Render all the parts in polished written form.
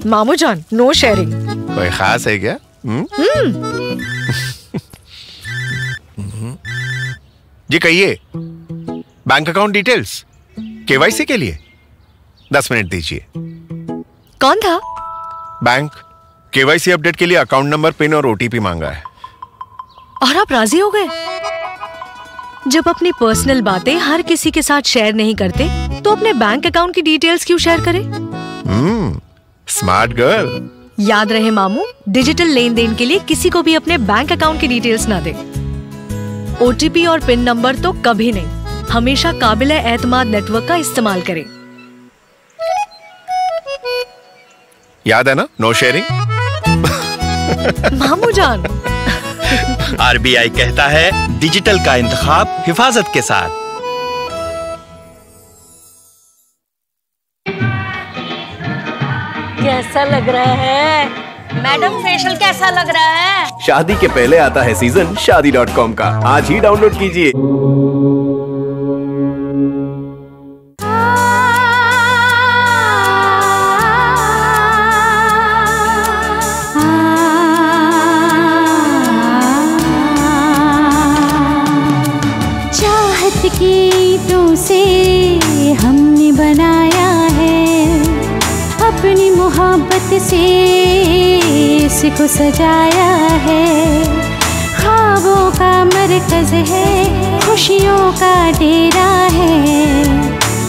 मामू जान, no sharing. कोई खास है क्या? जी कहिए। बैंक अकाउंट डिटेल्स केवाईसी के लिए 10 मिनट दीजिए। कौन था? बैंक केवाईसी अपडेट के लिए अकाउंट नंबर, पिन और ओटीपी मांगा है। और आप राजी हो गए? जब अपनी पर्सनल बातें हर किसी के साथ शेयर नहीं करते तो अपने बैंक अकाउंट की डिटेल्स क्यों शेयर करें? Smart girl. याद रहे मामू, डिजिटल लेन देन के लिए किसी को भी अपने बैंक अकाउंट की डिटेल्स ना दे। ओटीपी और पिन नंबर तो कभी नहीं। हमेशा काबिल-ए-एतमाद नेटवर्क का इस्तेमाल करें। याद है ना, नो शेयरिंग। मामू जान। आरबीआई कहता है, डिजिटल का इंतखाब हिफाजत के साथ। कैसा लग रहा है मैडम? फेशियल कैसा लग रहा है? शादी के पहले आता है सीजन शादी.com का। आज ही डाउनलोड कीजिए। चाहत की ईंटों से हमने बनाया है, अपनी मोहब्बत से इसको सजाया है। ख्वाबों का मरकज है, खुशियों का डेरा है।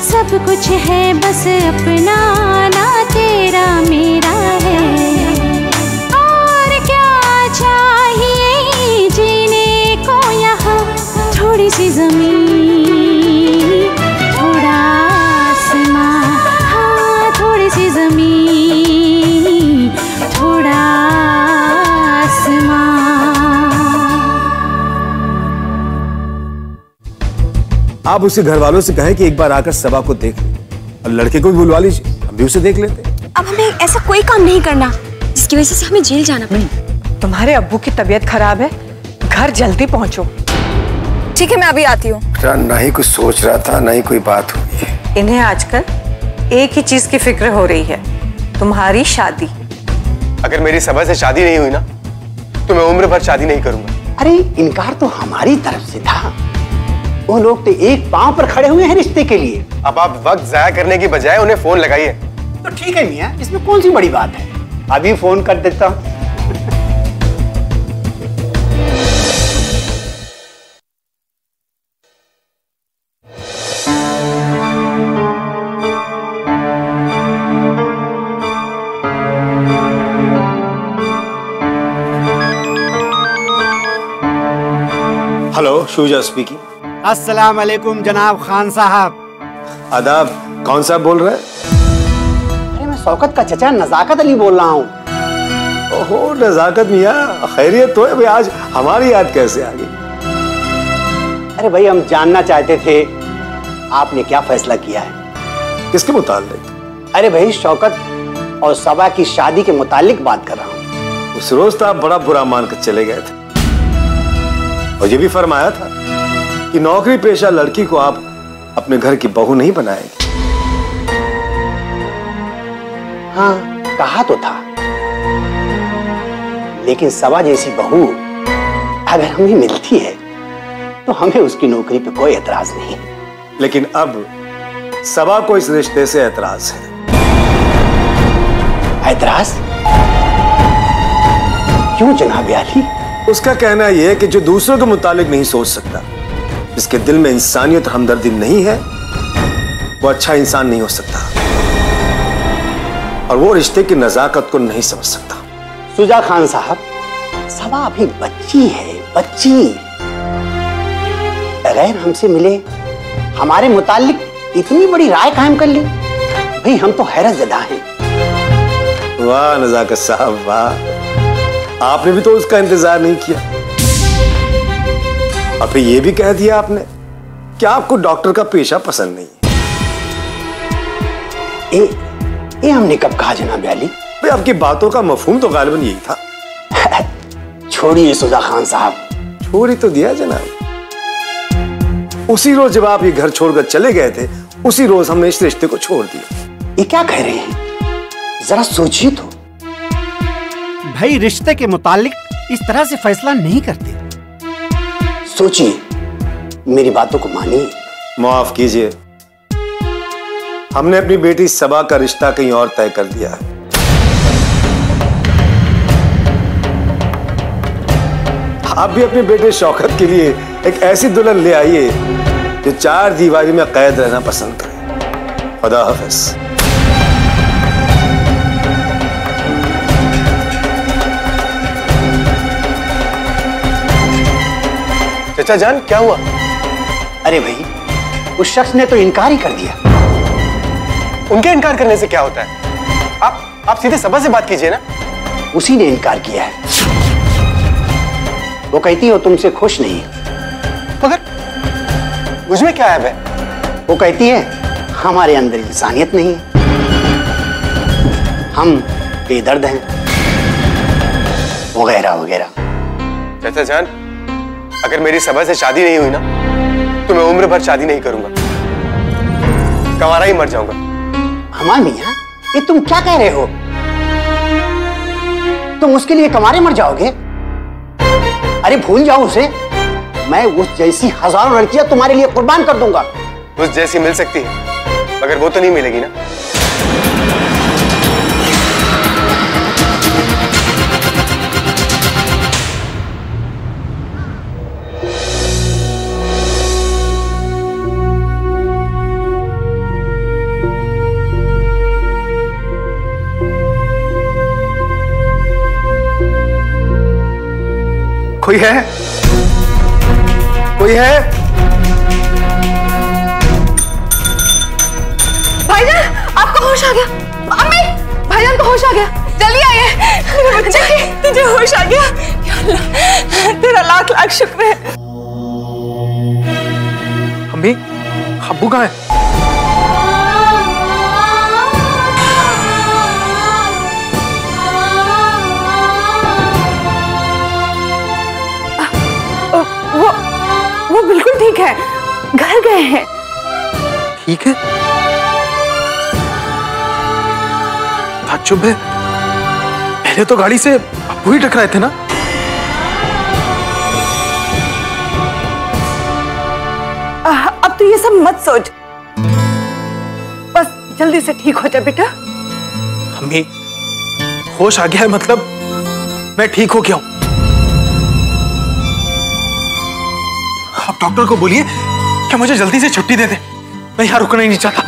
सब कुछ है बस अपना, ना तेरा मेरा है। और क्या चाहिए जीने को यहाँ? थोड़ी सी जमीन, थोड़ा आसमां, हाँ थोड़ी सी जमीन, थोड़ा आसमां। आप उसके घर वालों से कहें कि एक बार आकर सबा को देख ले, और लड़के को भी बुलवा लीजिए, हम भी उसे देख लेते। अब हमें ऐसा कोई काम नहीं करना जिसकी वजह से हमें जेल जाना पड़े। तुम्हारे अब्बू की तबीयत खराब है, घर जल्दी पहुंचो। ठीक है, मैं अभी आती हूँ। ना ही कुछ सोच रहा था, ना ही कोई बात हुई है। इन्हें आजकल एक ही चीज की फिक्र हो रही है, तुम्हारी शादी। अगर मेरी सबा से शादी नहीं हुई ना, तो मैं उम्र भर शादी नहीं करूंगा। अरे इनकार तो हमारी तरफ से था। वो लोग तो एक पांव पर खड़े हुए हैं रिश्ते के लिए। अब आप वक्त जाया करने की बजाय उन्हें फोन लगाइए। तो ठीक है मियां, इसमें कौन सी बड़ी बात है, अभी फोन कर देता हूँ। Hello, Shuja speaking. अस्सलाम वालेकुम जनाब खान साहब। आदाब। कौन सा बोल रहे हैं? अरे मैं शौकत का चचा नजाकत अली बोल रहा हूँ। ओहो नजाकत मियाँ, खैरियत तो है भाई। आज हमारी याद कैसे आ गई? अरे भाई हम जानना चाहते थे आपने क्या फैसला किया है। किसके मुताल्लिक? अरे भाई शौकत और सबा की शादी के मुताल्लिक बात कर रहा हूँ। उस रोज तो आप बड़ा बुरा मानकर चले गए थे, और ये भी फरमाया था कि नौकरी पेशा लड़की को आप अपने घर की बहू नहीं बनाएंगे। हाँ कहा तो था, लेकिन सबा जैसी बहू अगर हमें मिलती है तो हमें उसकी नौकरी पे कोई एतराज नहीं है। लेकिन अब सबा को इस रिश्ते से एतराज है। एतराज? क्यों जनाब आली? उसका कहना यह है कि जो दूसरों के मुतालिक नहीं सोच सकता, जिसके दिल में इंसानियत हमदर्दी नहीं है, वो अच्छा इंसान नहीं हो सकता, और वो रिश्ते की नजाकत को नहीं समझ सकता। सुजा खान साहब, सबा अभी बच्ची है, बच्ची। बगैर हमसे मिले हमारे मुतालिक इतनी बड़ी राय कायम कर ली, भाई हम तो हैरत ज़दा हैं। वाह नजाकत साहब वाह, आपने भी तो उसका इंतजार नहीं किया। अभी ये भी कह दिया आपने कि आपको डॉक्टर का पेशा पसंद नहीं है। ये हमने कब कहा जनाब अली? भाई आपकी बातों का मफहूम तो गालिबन यही था। छोड़िए सुजा खान साहब। छोड़ ही तो दिया जनाब। उसी रोज जब आप ये घर छोड़कर चले गए थे, उसी रोज हमने इस रिश्ते को छोड़ दिया। ये क्या कह रहे हैं? जरा सोचिए तो। भाई रिश्ते के मुतालिक इस तरह से फैसला नहीं करते। सोचिए, मेरी बातों को मानिए। माफ कीजिए, हमने अपनी बेटी सबा का रिश्ता कहीं और तय कर दिया है। आप भी अपने बेटे शौकत के लिए एक ऐसी दुल्हन ले आइए जो 4 दीवारी में कैद रहना पसंद करे। खुदा हाफिज। चाचा जान, क्या हुआ? अरे भाई, उस शख्स ने तो इनकार ही कर दिया। उनके इनकार करने से क्या होता है? आप सीधे सबा से बात कीजिए ना। उसी ने इनकार किया है। वो कहती हो तुमसे खुश नहीं है। मगर मुझमें क्या है? वो कहती है हमारे अंदर इंसानियत नहीं है, हम बेदर्द हैं, वगैरह वगैरह। चाचा जान, अगर मेरी सबा से शादी नहीं हुई ना तो मैं उम्र भर शादी नहीं करूंगा, कंवारा ही मर जाऊंगा। हमारे मियां, ये तुम क्या कह रहे हो? तुम उसके लिए कंवारे मर जाओगे? अरे भूल जाओ उसे। मैं उस जैसी हजारों लड़कियां तुम्हारे लिए कुर्बान कर दूंगा। उस जैसी मिल सकती है, मगर वो तो नहीं मिलेगी ना। कोई है? कोई है? भाईजान, आपको होश आ गया। अम्मी, भाईजान को होश आ गया, जल्दी आइए। मेरे बच्चे, तुझे होश आ गया? या अल्लाह, तेरा लाख लाख शुक्र है। अम्मी, अब्बू कहाँ है? वो बिल्कुल ठीक है, घर गए हैं। ठीक है? ताज्जुब है, पहले तो गाड़ी से अब्बू ही टकराए थे ना। अब तो ये सब मत सोच, बस जल्दी से ठीक हो जा बेटा। अम्मी, होश आ गया है मतलब मैं ठीक हो गया हूं। आप डॉक्टर को बोलिए कि मुझे जल्दी से छुट्टी दे दे, मैं यहां रुकना ही नहीं चाहता।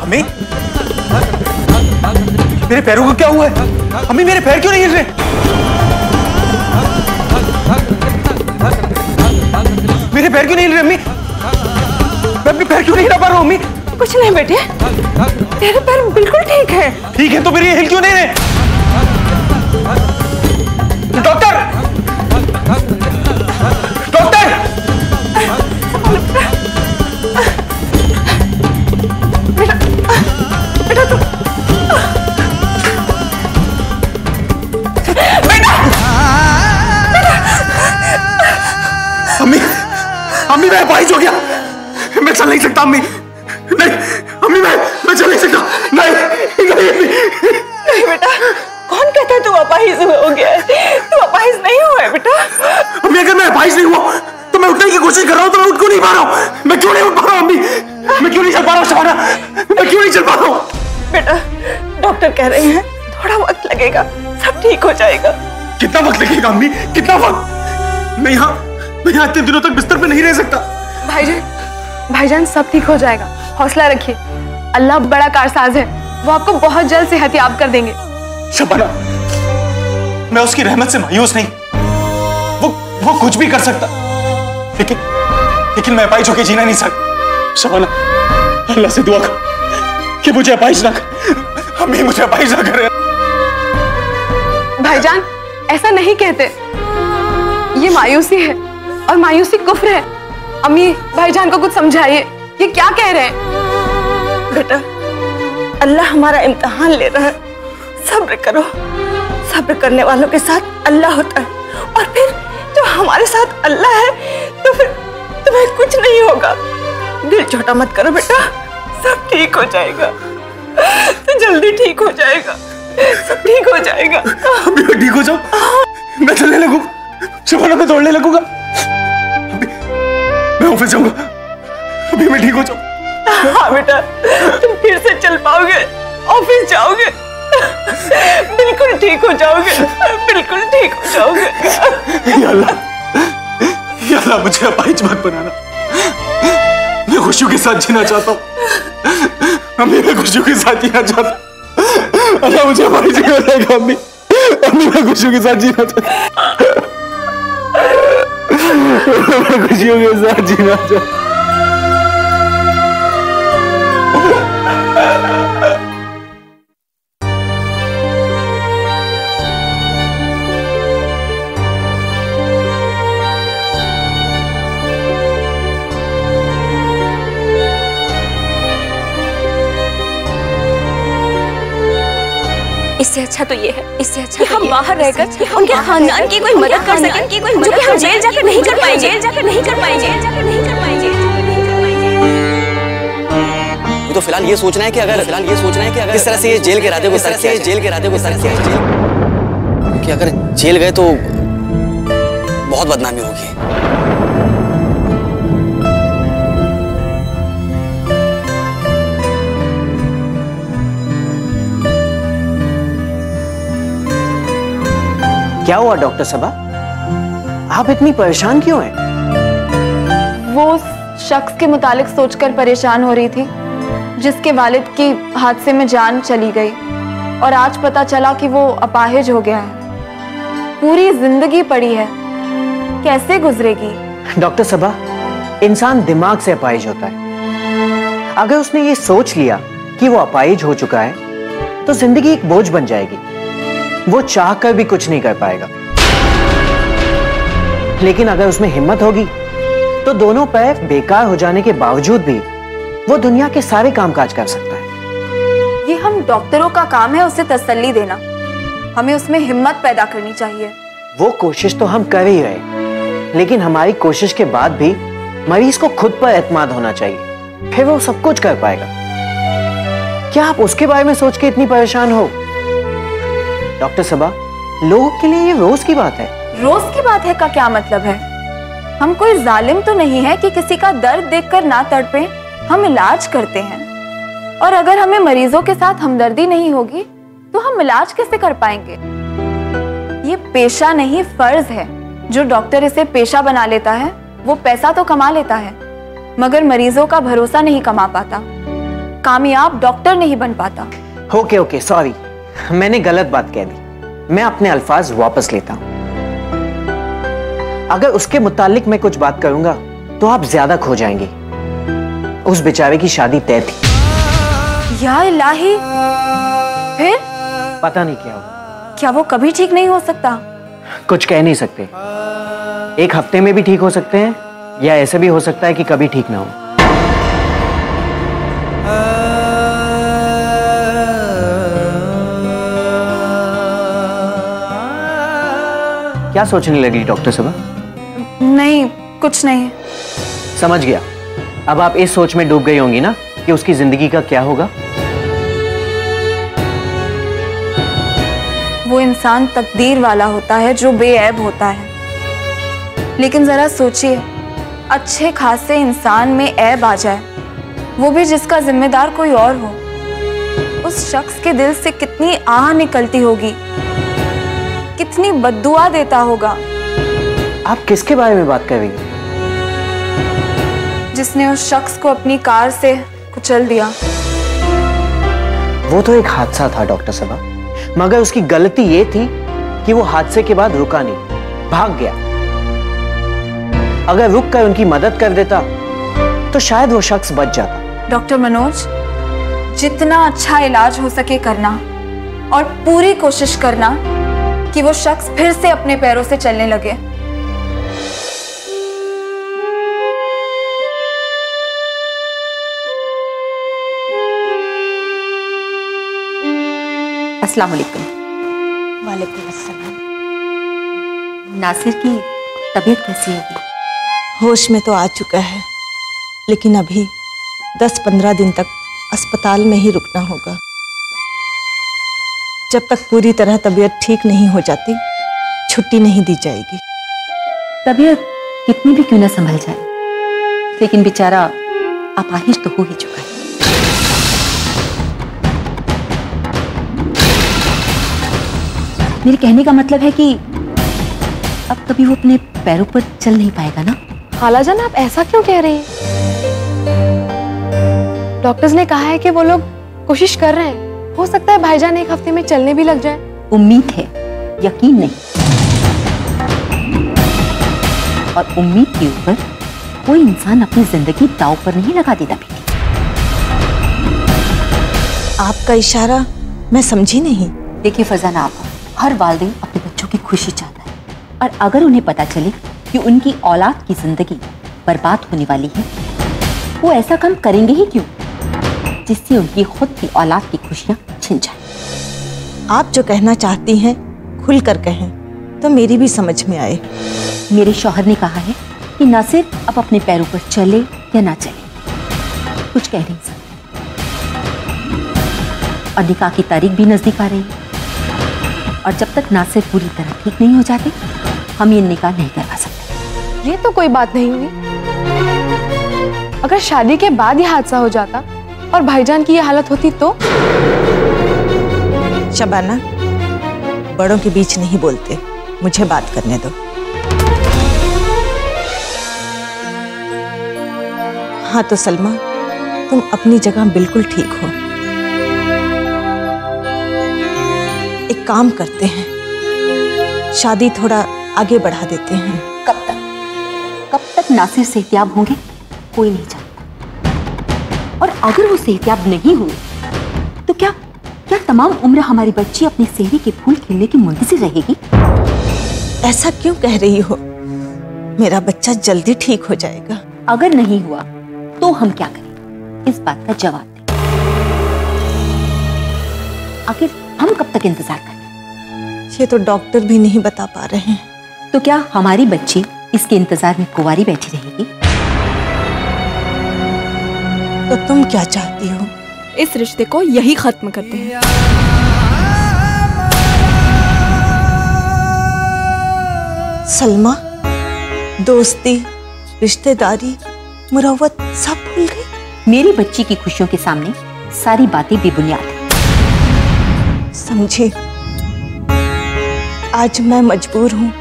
अम्मी, मेरे पैरों को क्या हुआ है? अम्मी, मेरे पैर क्यों नहीं हिल रहे? मेरे पैर क्यों नहीं हिल रहे अम्मी? मैं अपने पैर क्यों नहीं हिला पा रहा हूँ अम्मी? कुछ नहीं बेटे, तेरे पैर बिल्कुल ठीक है। ठीक है तो फिर ये हिल क्यों नहीं रहे? Doctor, doctor! बेटा तू, अम्मी, अम्मी मैं अपाहिज हो गया, मैं चल नहीं सकता अम्मी। नहीं अम्मी, मैं चल नहीं सकता। नहीं नहीं बेटा, कौन कहता है तू अपाहिज हो गया है? तू अपाहिज नहीं हुआ है बेटा। अम्मी, अगर मैं अपाहिज नहीं हुआ तो मैं उठने की कोशिश कर रहा हूँ तो मैं उठ क्यों नहीं पा रहा हूँ? मैं क्यों नहीं उठ पा रहा हूँ अम्मी? मैं क्यों नहीं चल पा रहा हूँ शबाना? मैं क्यों नहीं चल पा रहा हूँ? बेटा, डॉक्टर कह रहे हैं थोड़ा वक्त लगेगा, सब ठीक हो जाएगा। कितना वक्त लगेगा अम्मी? कितना वक्त? मैं यहाँ इतने दिनों तक बिस्तर पे नहीं रह सकता। भाईजान सब ठीक हो जाएगा, हौसला रखिए। अल्लाह बड़ा कारसाज है, वो आपको बहुत जल्द सेहतयाब कर देंगे। शबाना, मैं उसकी रहमत से मायूस नहीं, वो कुछ भी कर सकता, लेकिन मैं अपाहिज होकर जीना नहीं सकता। शबाना, अल्लाह से दुआ कर, अम्मी मुझे अपाहिज ना कर, अम्मी मुझे अपाहिज ना करे। भाईजान ऐसा नहीं कहते, ये मायूसी है और मायूसी कुफ्र है। अम्मी भाईजान को कुछ समझाइए, ये क्या कह रहे हैं? बेटा अल्लाह हमारा इम्तिहान ले रहा है, सब्र करो। सब्र करने वालों के साथ अल्लाह होता है, और फिर जो हमारे साथ अल्लाह है तो फिर तुम्हें कुछ नहीं होगा। दिल छोटा मत करो बेटा, सब ठीक हो जाएगा, तो जल्दी ठीक हो जाएगा, सब ठीक हो जाएगा। अभी मैं ठीक हो जाऊं, मैं चलने लगूंगा, शबाना मैं दौड़ने लगूंगा, मैं ऑफिस जाऊंगा, अभी मैं ठीक हो जाऊं। हाँ बेटा, तुम फिर से चल पाओगे, ऑफिस जाओगे, बिल्कुल ठीक हो जाओगे, बिल्कुल ठीक हो जाओगे। या अल्लाह मुझे अपाहिज मत बनाना, मैं खुशियों के साथ जीना चाहता हूँ, अम्मी मैं खुशियों के साथ जीना चाहता हूँ। अल्लाह मुझे अपाहिज नहीं बनाएगा अम्मी, अम्मी मैं खुशियों के साथ जीना चाहता हूँ, मैं खुशियों के साथ जीना चाहता हूँ। इससे अच्छा तो ये है, इससे अच्छा कि हम बाहर रहकर उनके खानदान की कोई मदद कर सकें, जो कि हम जेल जाकर नहीं कर पाएंगे, जेल जाकर नहीं कर पाएंगे, जेल जाकर नहीं कर पाएंगे। तो फिलहाल ये सोचना है कि अगर किस तरह से ये जेल के इरादे को सर किया, जेल के इरादे को सर किया, कि अगर जेल गए तो बहुत बदनामी होगी। क्या हुआ डॉक्टर सबा, आप इतनी परेशान क्यों हैं? वो शख्स के मुतालिक सोचकर परेशान हो रही थी जिसके वालिद की हादसे में जान चली गई, और आज पता चला कि वो अपाहिज हो गया है। पूरी जिंदगी पड़ी है, कैसे गुजरेगी? डॉक्टर सबा, इंसान दिमाग से अपाहिज होता है। अगर उसने ये सोच लिया कि वो अपाहिज हो चुका है तो जिंदगी एक बोझ बन जाएगी, वो चाह कर भी कुछ नहीं कर पाएगा। लेकिन अगर उसमें हिम्मत होगी तो दोनों पैर बेकार हो जाने के बावजूद भी वो दुनिया के सारे कामकाज कर सकता है। ये हम डॉक्टरों का काम है उसे तसल्ली देना, हमें उसमें हिम्मत पैदा करनी चाहिए। वो कोशिश तो हम कर ही रहे, लेकिन हमारी कोशिश के बाद भी मरीज को खुद पर एतमाद होना चाहिए, फिर वो सब कुछ कर पाएगा। क्या आप उसके बारे में सोच के इतनी परेशान हो? डॉक्टर सबा, लोगों के लिए ये रोज की बात है। रोज की बात है का क्या मतलब है? हम कोई जालिम तो नहीं है कि किसी का दर्द देखकर ना तड़पे, हम इलाज करते हैं, और अगर हमें मरीजों के साथ हमदर्दी नहीं होगी तो हम इलाज कैसे कर पाएंगे? ये पेशा नहीं फर्ज है। जो डॉक्टर इसे पेशा बना लेता है वो पैसा तो कमा लेता है, मगर मरीजों का भरोसा नहीं कमा पाता, कामयाब डॉक्टर नहीं बन पाता। ओके सॉरी, मैंने गलत बात कह दी, मैं अपने अल्फाज वापस लेता हूं। अगर उसके मुतालिक मैं कुछ बात करूंगा तो आप ज्यादा खो जाएंगे। उस बेचारे की शादी तय थी। या इलाही, फिर पता नहीं क्या हुआ। क्या वो कभी ठीक नहीं हो सकता? कुछ कह नहीं सकते, एक हफ्ते में भी ठीक हो सकते हैं, या ऐसे भी हो सकता है कि कभी ठीक ना हो। क्या सोचने लगी डॉक्टर सबा? नहीं, कुछ नहीं। समझ गया। अब आप इस सोच में डूब गई होंगी ना कि उसकी जिंदगी का क्या होगा। वो इंसान तकदीर वाला होता है जो बेऐब होता है, लेकिन जरा सोचिए, अच्छे खासे इंसान में ऐब आ जाए, वो भी जिसका जिम्मेदार कोई और हो, उस शख्स के दिल से कितनी आह निकलती होगी, कितनी बद्दुआ देता होगा। आप किसके बारे में बात कर रही हैं? जिसने उस शख्स को अपनी कार से कुचल दिया। वो तो एक हादसा था डॉक्टर सबा, मगर उसकी गलती ये थी कि वो हादसे के बाद रुका नहीं, भाग गया। अगर रुक कर उनकी मदद कर देता तो शायद वो शख्स बच जाता। डॉक्टर मनोज, जितना अच्छा इलाज हो सके करना और पूरी कोशिश करना कि वो शख्स फिर से अपने पैरों से चलने लगे। अस्सलाम वालेकुम। वालेकुम अस्सलाम। नासिर की तबीयत कैसी होगी? होश में तो आ चुका है, लेकिन अभी 10-15 दिन तक अस्पताल में ही रुकना होगा। जब तक पूरी तरह तबीयत ठीक नहीं हो जाती, छुट्टी नहीं दी जाएगी। तबीयत कितनी भी क्यों ना संभल जाए, लेकिन बेचारा अपाहिज तो हो ही चुका है। मेरे कहने का मतलब है कि अब कभी वो अपने पैरों पर चल नहीं पाएगा ना? खालाजान, आप ऐसा क्यों कह रही हैं? डॉक्टर्स ने कहा है कि वो लोग कोशिश कर रहे हैं। हो सकता है भाईजान एक हफ्ते में चलने भी लग जाए। उम्मीद है, यकीन नहीं। और उम्मीद के ऊपर कोई इंसान अपनी जिंदगी दांव पर नहीं लगा देता बेटी। आपका इशारा मैं समझी नहीं। देखिए फरजाना आपा, हर वालिदैन अपने बच्चों की खुशी चाहता है, और अगर उन्हें पता चले कि उनकी औलाद की जिंदगी बर्बाद होने वाली है, वो ऐसा काम करेंगे ही क्यों जिससे उनकी खुद की औलाद की खुशियां छिन जाएं। आप जो कहना चाहती हैं खुल कर कहें तो मेरी भी समझ में आए। मेरे शौहर ने कहा है कि नासिर अब अपने पैरों पर चले या ना चले, कुछ कह नहीं सकते। और निकाह की तारीख भी नजदीक आ रही है, और जब तक नासिर पूरी तरह ठीक नहीं हो जाते, हम ये निकाह नहीं करवा सकते। ये तो कोई बात नहीं हुई। अगर शादी के बाद ये हादसा हो जाता और भाईजान की ये हालत होती तो? शबाना, बड़ों के बीच नहीं बोलते, मुझे बात करने दो। हाँ तो सलमा, तुम अपनी जगह बिल्कुल ठीक हो। एक काम करते हैं, शादी थोड़ा आगे बढ़ा देते हैं। कब तक नासिर सेहतियाब होंगे कोई नहीं जानता, और अगर वो सेहतियाब नहीं हुए तो क्या तमाम उम्र हमारी बच्ची अपने सेहरे के फूल खिलने की मुंतज़िर रहेगी? ऐसा क्यों कह रही हो? मेरा बच्चा जल्दी ठीक हो जाएगा। अगर नहीं हुआ तो हम क्या करें? इस बात का जवाब दें। आखिर हम कब तक इंतजार करें? ये तो डॉक्टर भी नहीं बता पा रहे हैं। तो क्या हमारी बच्ची इसके इंतजार में कुंवारी बैठी रहेगी? तो तुम क्या चाहती हो? इस रिश्ते को यही खत्म करते हैं। सलमा, दोस्ती, रिश्तेदारी, मुरव्वत सब भूल गई। मेरी बच्ची की खुशियों के सामने सारी बातें बेबुनियाद हैं। समझे, आज मैं मजबूर हूँ,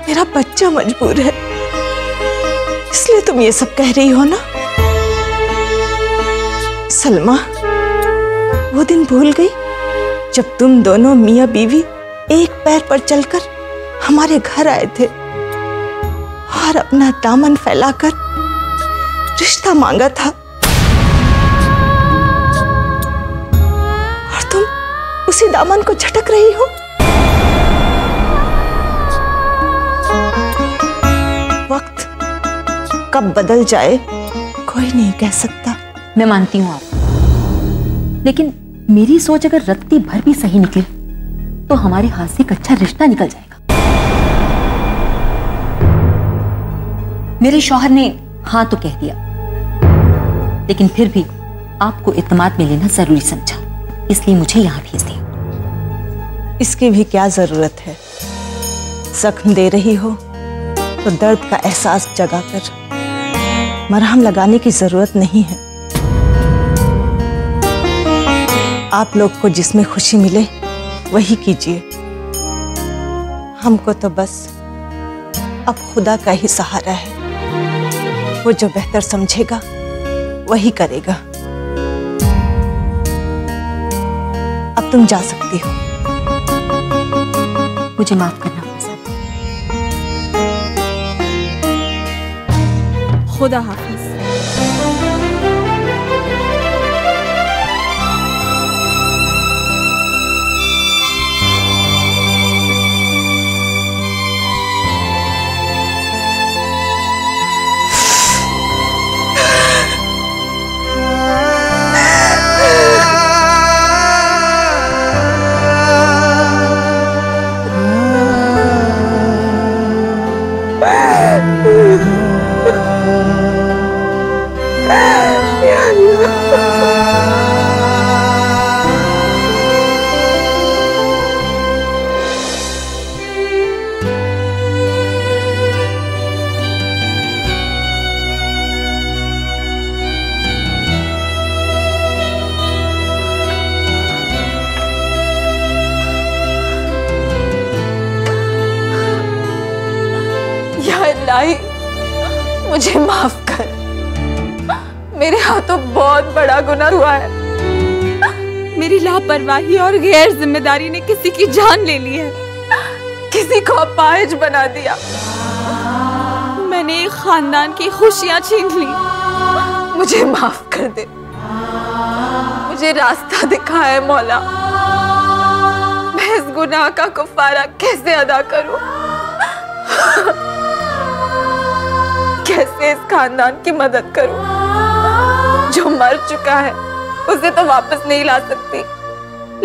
मेरा बच्चा मजबूर है, इसलिए तुम ये सब कह रही हो ना? सलमा, वो दिन भूल गई जब तुम दोनों मियाँ बीवी एक पैर पर चलकर हमारे घर आए थे और अपना दामन फैलाकर रिश्ता मांगा था, और तुम उसी दामन को झटक रही हो। वक्त कब बदल जाए कोई नहीं कह सकता। मैं मानती हूँ आप, लेकिन मेरी सोच अगर रत्ती भर भी सही निकले तो हमारे हाथ से एक अच्छा रिश्ता निकल जाएगा। मेरे शौहर ने हाँ तो कह दिया, लेकिन फिर भी आपको इत्मीनान में लेना जरूरी समझा, इसलिए मुझे यहाँ भेज दिया। इसकी भी क्या जरूरत है? जख्म दे रही हो तो दर्द का एहसास जगाकर मरहम लगाने की जरूरत नहीं है। आप लोग को जिसमें खुशी मिले वही कीजिए। हमको तो बस अब खुदा का ही सहारा है, वो जो बेहतर समझेगा वही करेगा। अब तुम जा सकती हो। मुझे माफ करना पसंद। खुदा हाफिज। मुझे माफ कर। मेरे हाथों बहुत बड़ा गुनाह हुआ है। मेरी लापरवाही और गैर जिम्मेदारी ने किसी की जान ले ली है, किसी को अपाहिज बना दिया। मैंने एक खानदान की खुशियां छीन ली। मुझे माफ कर दे, मुझे रास्ता दिखा है मौला। मैं इस गुनाह का कफारा कैसे अदा करूं? कैसे इस खानदान की मदद करूं? जो मर चुका है उसे तो वापस नहीं ला सकती,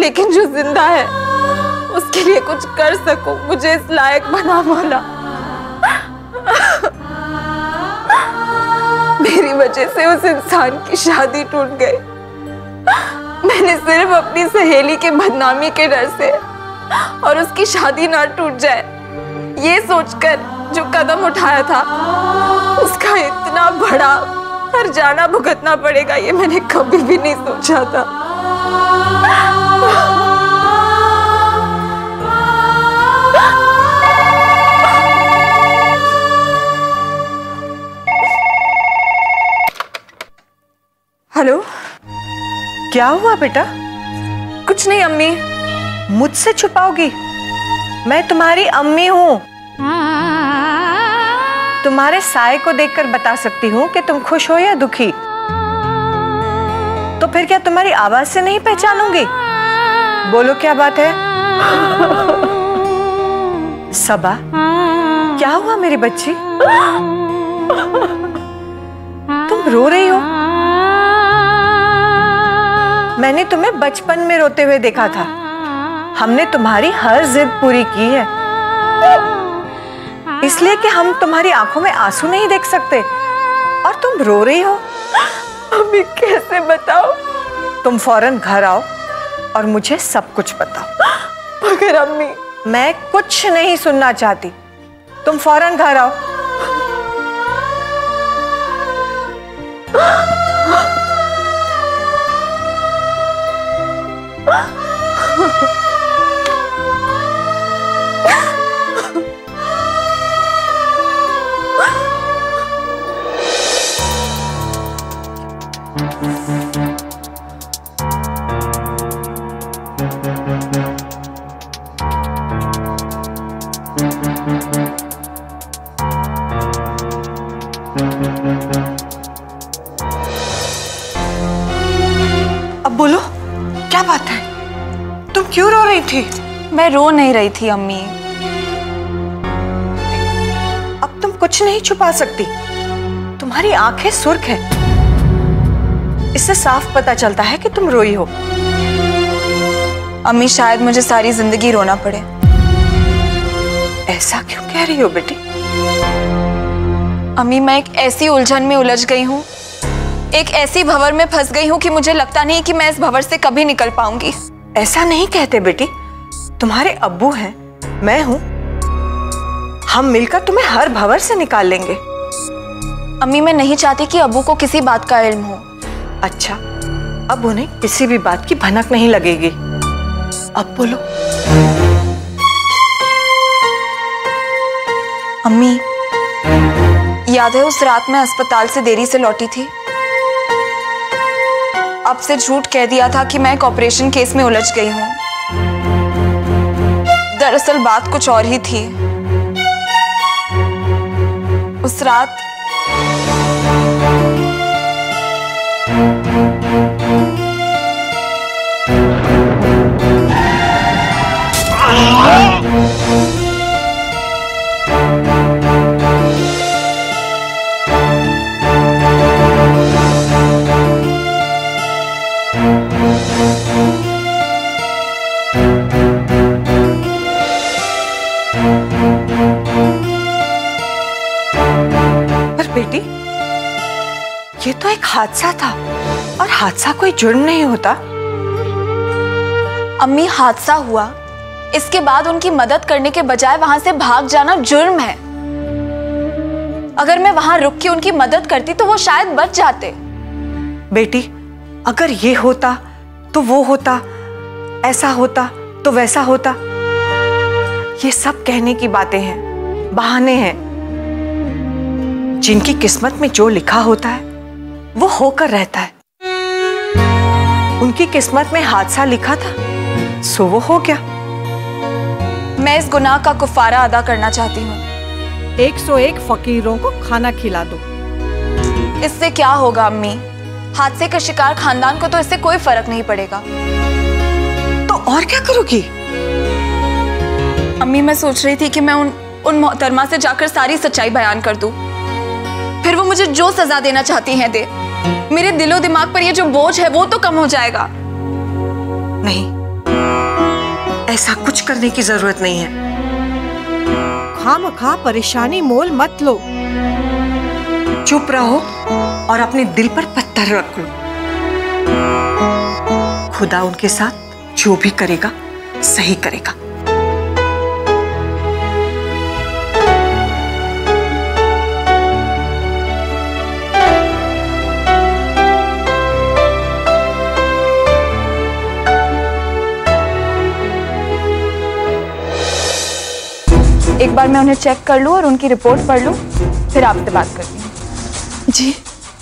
लेकिन जो जिंदा है उसके लिए कुछ कर सकूं, मुझे इस लायक बना मौला। मेरी वजह से उस इंसान की शादी टूट गई। मैंने सिर्फ अपनी सहेली के बदनामी के डर से और उसकी शादी ना टूट जाए ये सोचकर जो कदम उठाया था, उसका इतना बड़ा हर्जाना भुगतना पड़ेगा ये मैंने कभी भी नहीं सोचा था। हेलो, क्या हुआ बेटा? कुछ नहीं अम्मी। मुझसे छुपाओगी? मैं तुम्हारी अम्मी हूँ। तुम्हारे साए को देखकर बता सकती हूँ कि तुम खुश हो या दुखी। तो फिर क्या तुम्हारी आवाज से नहीं पहचानूंगी? बोलो क्या बात है? सबा, क्या हुआ मेरी बच्ची? तुम रो रही हो? मैंने तुम्हें बचपन में रोते हुए देखा था। हमने तुम्हारी हर जिद पूरी की है, इसलिए कि हम तुम्हारी आंखों में आंसू नहीं देख सकते, और तुम रो रही हो। अभी कैसे बताओ? तुम फौरन घर आओ और मुझे सब कुछ बताओ। मगर अम्मी, मैं कुछ नहीं सुनना चाहती। तुम फौरन घर आओ। अब बोलो, क्या बात है? तुम क्यों रो रही थी? मैं रो नहीं रही थी अम्मी। अब तुम कुछ नहीं छुपा सकती। तुम्हारी आंखें सुर्ख हैं। इससे साफ पता चलता है कि तुम रोई हो। अम्मी, शायद मुझे सारी जिंदगी रोना पड़े। ऐसा क्यों कह रही हो बेटी? अम्मी, मैं एक ऐसी उलझन में उलझ गई हूँ, एक ऐसी भंवर में फंस गई हूँ कि मुझे लगता नहीं कि मैं इस भंवर से कभी निकल पाऊंगी। ऐसा नहीं कहते बेटी। तुम्हारे अब्बू हैं, मैं हूँ। हम मिलकर तुम्हें हर भंवर से निकाल लेंगे। अम्मी, मैं नहीं चाहती कि अब्बू को किसी बात का इल्म हो। अच्छा, अब उन्हें किसी भी बात की भनक नहीं लगेगी। अब बोलो। अम्मी, याद है उस रात मैं अस्पताल से देरी से लौटी थी? आपसे झूठ कह दिया था कि मैं एक ऑपरेशन केस में उलझ गई हूँ। दरअसल बात कुछ और ही थी। उस रात पर बेटी, ये तो एक हादसा था, और हादसा कोई जुर्म नहीं होता। अम्मी, हादसा हुआ, इसके बाद उनकी मदद करने के बजाय वहां से भाग जाना जुर्म है। अगर मैं वहां रुक के उनकी मदद करती तो वो शायद बच जाते। बेटी, अगर ये होता तो वो होता, ऐसा होता तो वैसा होता, ये सब कहने की बातें हैं, बहाने हैं। जिनकी किस्मत में जो लिखा होता है वो होकर रहता है। उनकी किस्मत में हादसा लिखा था, सो वो हो गया। मैं इस गुनाह का कुफारा अदा करना चाहती हूँ। 101 फकीरों को खाना खिला दो। इससे क्या होगा अम्मी? हादसे का शिकार खानदान को तो इससे कोई फर्क नहीं पड़ेगा। तो और क्या करोगी? अम्मी, मैं सोच रही थी कि मैं उन मोहतरमा से जाकर सारी सच्चाई बयान कर दूं। फिर वो मुझे जो सजा देना चाहती हैं दे। मेरे दिलो दिमाग पर ये जो बोझ है वो तो कम हो जाएगा। नहीं, ऐसा कुछ करने की जरूरत नहीं है। खामखा परेशानी मोल मत लो। चुप रहो और अपने दिल पर पत्थर रख लो। खुदा उनके साथ जो भी करेगा सही करेगा। एक बार मैं उन्हें चेक कर लूं और उनकी रिपोर्ट पढ़ लूं, फिर आपसे बात करती हूँ। जी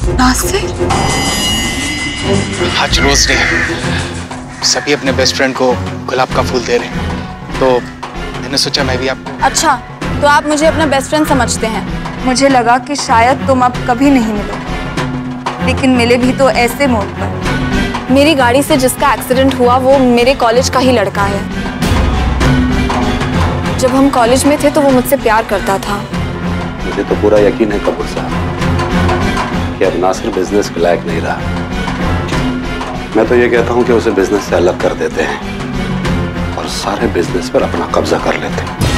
नासिर। आज रोज डे सभी अपने बेस्ट फ्रेंड को गुलाब का फूल दे रहे हैं, तो मैंने सोचा मैं भी आपको। अच्छा, तो आप मुझे अपना बेस्ट फ्रेंड समझते हैं। मुझे लगा कि शायद तुम अब कभी नहीं मिलोगे, लेकिन मिले भी तो ऐसे मोड़ पर। मेरी गाड़ी से जिसका एक्सीडेंट हुआ वो मेरे कॉलेज का ही लड़का है। जब हम कॉलेज में थे तो वो मुझसे प्यार करता था। मुझे तो पूरा यकीन है कपूर साहब कि अब नासिर बिजनेस के लायक नहीं रहा। मैं तो ये कहता हूँ कि उसे बिजनेस से अलग कर देते हैं और सारे बिजनेस पर अपना कब्जा कर लेते हैं।